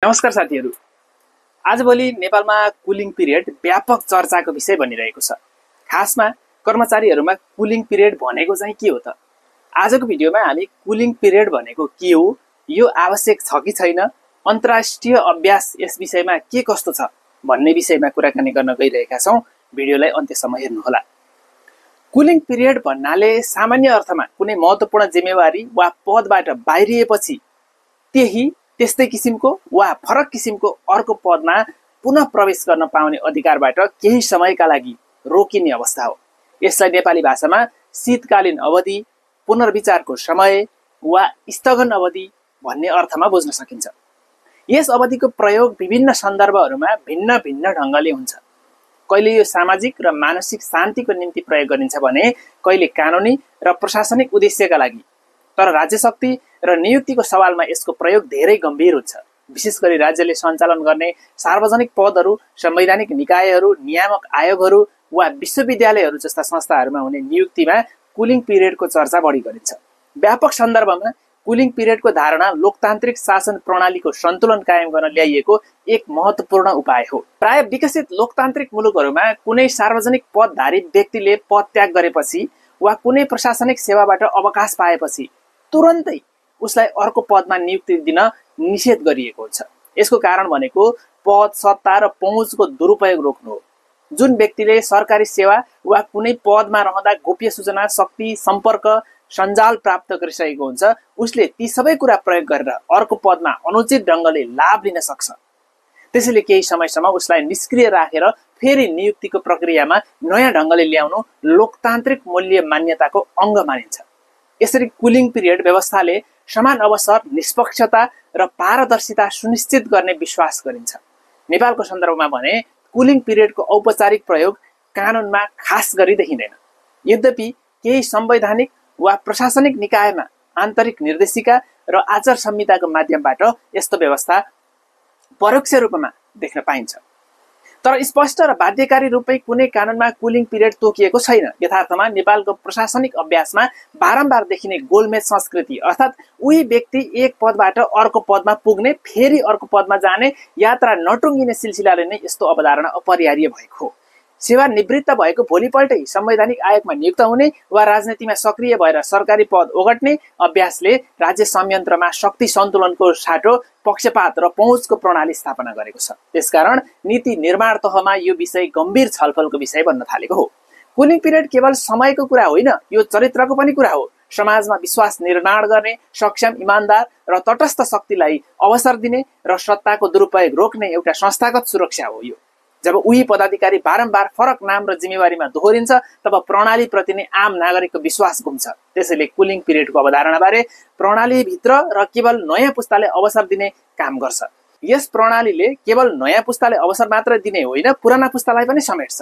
नमस्कार साथीहरू। आजभोलि नेपालमा कुलिङ पिरियड व्यापक चर्चाको विषय बनिरहेको छ। खासमा कर्मचारीहरूमा कुलिङ पिरियड भनेको चाहिँ के हो त? आजको भिडियोमा हामी कुलिङ पिरियड भनेको के हो, यो आवश्यक छ कि छैन, अन्तर्राष्ट्रिय अभ्यास यस विषयमा के कस्तो छ भन्ने विषयमा कुराकानी गर्न गइरहेका छौँ। भिडियोलाई अन्त्यसम्म हेर्नुहोला। कुलिङ पिरियड भन्नाले सामान्य अर्थमा कुनै महत्त्वपूर्ण जिम्मेवारी वा पदबाट बाहिरिएपछि त्यस्तै किसिमको वा फरक किसिमको अर्को पदमा पुनः प्रवेश गर्न पाउने अधिकारबाट केही समयका लागि रोकिने अवस्था हो। यसलाई नेपाली भाषामा शीतकालीन अवधि, पुनर्विचारको समय वा स्थगन अवधि भन्ने अर्थमा बुझ्न सकिन्छ। यस अवधिको प्रयोग विभिन्न सन्दर्भहरूमा भिन्न भिन्न ढङ्गले हुन्छ। कहिले यो सामाजिक र मानसिक शान्तिको निम्ति प्रयोग गरिन्छ भने कहिले कानुनी र प्रशासनिक उद्देश्यका लागि। तर राज्य शक्ति र नियुक्तिको सवालमा यसको प्रयोग धेरै गम्भीर हुन्छ। विशेष गरी राज्यले सञ्चालन गर्ने सार्वजनिक पदहरू, संवैधानिक निकायहरू, नियामक आयोगहरू वा विश्वविद्यालयहरू जस्ता संस्थाहरूमा हुने नियुक्तिमा कुलिङ पिरियडको चर्चा बढी गरिन्छ। व्यापक सन्दर्भमा कुलिङ पिरियडको धारणा लोकतान्त्रिक शासन प्रणालीको सन्तुलन कायम गर्न ल्याइएको एक महत्त्वपूर्ण उपाय हो। प्राय विकसित लोकतान्त्रिक मुलुकहरूमा कुनै सार्वजनिक पदधारी व्यक्तिले पद त्याग गरेपछि वा कुनै प्रशासनिक सेवाबाट अवकाश पाएपछि तुरन्तै उसलाई अर्को पदमा नियुक्ति दिन निषेध गरिएको हुन्छ। यसको कारण भनेको पद, सत्ता र पहुँचको दुरुपयोग रोक्नु हो। जुन व्यक्तिले सरकारी सेवा वा कुनै पदमा रहँदा गोप्य सूचना, शक्ति, सम्पर्क, सञ्जाल प्राप्त गरिसकेको हुन्छ, उसले ती सबै कुरा प्रयोग गरेर अर्को पदमा अनुचित ढङ्गले लाभ लिन सक्छ। त्यसैले केही समयसम्म उसलाई निष्क्रिय राखेर फेरि नियुक्तिको प्रक्रियामा नयाँ ढङ्गले ल्याउनु लोकतान्त्रिक मूल्य मान्यताको अङ्ग मानिन्छ। यसरी कुलिङ पिरियड व्यवस्थाले समान अवसर, निष्पक्षता र पारदर्शिता सुनिश्चित गर्ने विश्वास गरिन्छ। नेपालको सन्दर्भमा भने कुलिङ पिरियडको औपचारिक प्रयोग कानुनमा खास गरी देखिँदैन। यद्यपि केही संवैधानिक वा प्रशासनिक निकायमा आन्तरिक निर्देशिका र आचार संहिताको माध्यमबाट यस्तो व्यवस्था परोक्ष रूपमा देख्न पाइन्छ। तर स्पष्ट र बाध्यकारी रूपमै कुनै कानुनमा कुलिङ पिरियड तोकिएको छैन। यथार्थमा नेपालको प्रशासनिक अभ्यासमा बारम्बार देखिने गोलमेज संस्कृति, अर्थात् उही व्यक्ति एक पदबाट अर्को पदमा पुग्ने, फेरि अर्को पदमा जाने यात्रा नटुङ्गिने सिलसिलाले नै यस्तो अवधारणा अपरिहार्य भएको हो। सेवानिवृत्त भएको भोलिपल्टै संवैधानिक आयोगमा नियुक्त हुने वा राजनीतिमा सक्रिय भएर सरकारी पद ओगट्ने अभ्यासले राज्य संयन्त्रमा शक्ति सन्तुलनको साटो, पक्षपात र पहुँचको प्रणाली स्थापना गरेको छ। त्यसकारण नीति निर्माण तहमा यो विषय गम्भीर छलफलको विषय बन्न थालेको हो। कुलिङ पिरियड केवल समयको कुरा होइन, यो चरित्रको पनि कुरा हो। समाजमा विश्वास निर्माण गर्ने सक्षम, इमान्दार र तटस्थ शक्तिलाई अवसर दिने र सत्ताको दुरुपयोग रोक्ने एउटा संस्थागत सुरक्षा हो यो। जब उही पदाधिकारी बारम्बार फरक नाम र जिम्मेवारीमा दोहोरिन्छ तब प्रणालीप्रति नै आम नागरिकको विश्वास गुम्छ। त्यसैले कुलिङ पिरियडको अवधारणाबारे प्रणालीभित्र र केवल नयाँ पुस्ताले अवसर दिने काम गर्छ। यस प्रणालीले केवल नयाँ पुस्ताले अवसर मात्र दिने होइन, पुराना पुस्तालाई पनि समेट्छ।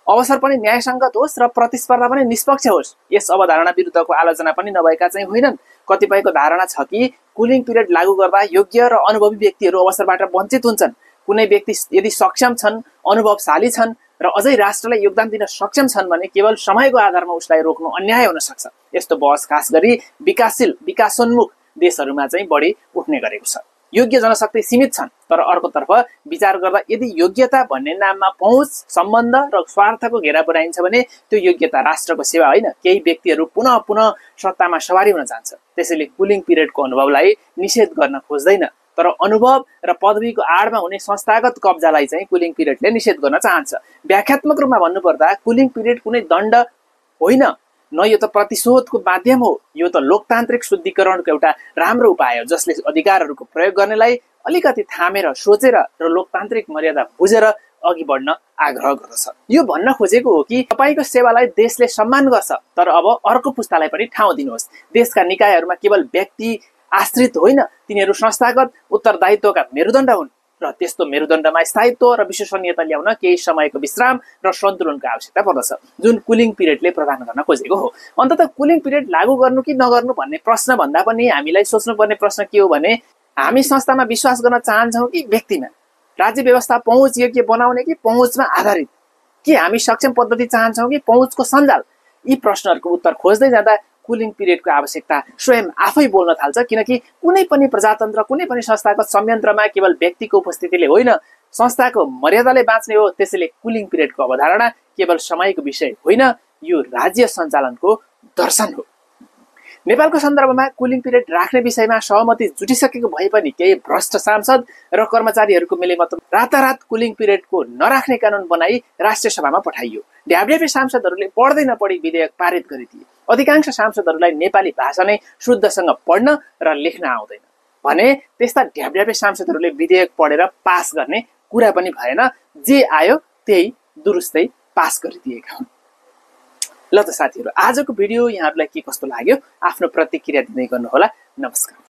अवसर पनि न्यायसङ्गत होस् र प्रतिस्पर्धा पनि निष्पक्ष होस्। यस अवधारणा विरुद्धको आलोचना पनि नभएका चाहिँ होइनन्। कतिपयको धारणा छ कि कुलिङ पिरियड लागू गर्दा योग्य र अनुभवी व्यक्तिहरू अवसरबाट वञ्चित हुन्छन्। कुनै व्यक्ति यदि सक्षम छन्, अनुभवशाली छन् र अझै राष्ट्रलाई योगदान दिन सक्षम छन् भने केवल समयको आधारमा उसलाई रोक्नु अन्याय हुन सक्छ। यस्तो बहस खास गरी विकासशील, विकासोन्मुख देशहरूमा चाहिँ बढी उठ्ने गरेको छ। योग्य जनशक्ति सीमित छन्, तर अर्कोतर्फ विचार गर्दा यदि योग्यता भन्ने नाममा पहुँच, सम्बन्ध र स्वार्थको घेरा बनाइन्छ भने त्यो योग्यता राष्ट्रको सेवा होइन, केही व्यक्तिहरू पुनः पुनः सत्तामा सवारी हुन जान्छ। त्यसैले कुलिङ पिरियडको अनुभवलाई निषेध गर्न खोज्दैन, तर अनुभव र पदवीको आडमा हुने संस्थागत कब्जालाई चाहिँ कुलिङ पिरियडले निषेध गर्न चाहन्छ। व्याख्यात्मक रूपमा भन्नुपर्दा कुलिङ पिरियड कुनै दण्ड होइन, न यो त प्रतिशोधको माध्यम हो। यो त लोकतान्त्रिक शुद्धिकरणको एउटा राम्रो उपाय हो, जसले अधिकारहरूको प्रयोग गर्नेलाई अलिकति थामेर, सोचेर र लोकतान्त्रिक मर्यादा बुझेर अघि बढ्न आग्रह गर्दछ। यो भन्न खोजेको हो कि तपाईको सेवालाई देशले सम्मान गर्छ, तर अब अर्को पुस्तालाई पनि ठाउँ दिनुहोस्। देशका निकायहरूमा केवल व्यक्ति आश्रित होइन, तिनीहरू संस्थागत उत्तरदायित्वका मेरुदण्ड हुन् र त्यस्तो मेरुदण्डमा स्थायित्व र विश्वसनीयता ल्याउन केही समयको विश्राम र सन्तुलनको आवश्यकता पर्दछ, जुन कुलिङ पिरियडले प्रदान गर्न खोजेको हो। अन्ततः कुलिङ पिरियड लागू गर्नु कि नगर्नु भन्ने प्रश्न भन्दा पनि हामीलाई सोच्नुपर्ने प्रश्न के हो भने हामी संस्थामा विश्वास गर्न चाहन्छौँ कि व्यक्तिमा? राज्य व्यवस्था पहुँच योग्य बनाउने कि पहुँचमा आधारित? के हामी सक्षम पद्धति चाहन्छौँ कि पहुँचको सञ्जाल? यी प्रश्नहरूको उत्तर खोज्दै जाँदा कुलिङ पिरियडको आवश्यकता स्वयं आफै बोल्न थाल्छ। किनकि कुनै पनि प्रजातन्त्र, कुनै पनि संस्थाको संयन्त्रमा केवल व्यक्तिको उपस्थितिले होइन, संस्थाको मर्यादाले बाँच्ने हो। त्यसैले कुलिङ पिरियडको अवधारणा केवल समयको विषय होइन, यो राज्य सञ्चालनको दर्शन हो। नेपालको सन्दर्भमा कुलिङ पिरियड राख्ने विषयमा सहमति जुटिसकेको भए पनि केही भ्रष्ट सांसद र कर्मचारीहरूको मिलेमतोमा रातारात कुलिङ पिरियडको नराख्ने कानुन बनाई राष्ट्रिय सभामा पठाइयो। ढ्याब्ढ्यापे सांसदहरूले पढ्दै नपढी विधेयक पारित गरिदिए। अधिकांश सांसदहरूलाई नेपाली भाषा नै शुद्धसँग पढ्न र लेख्न आउँदैन भने त्यस्ता ढ्याब्ढ्यापे सांसदहरूले विधेयक पढेर पास गर्ने कुरा पनि भएन। जे आयो त्यही दुरुस्तै पास गरिदिएका हुन्। ल त साथीहरू, आजको भिडियो यहाँहरूलाई के कस्तो लाग्यो आफ्नो प्रतिक्रिया दिँदै गर्नुहोला। नमस्कार।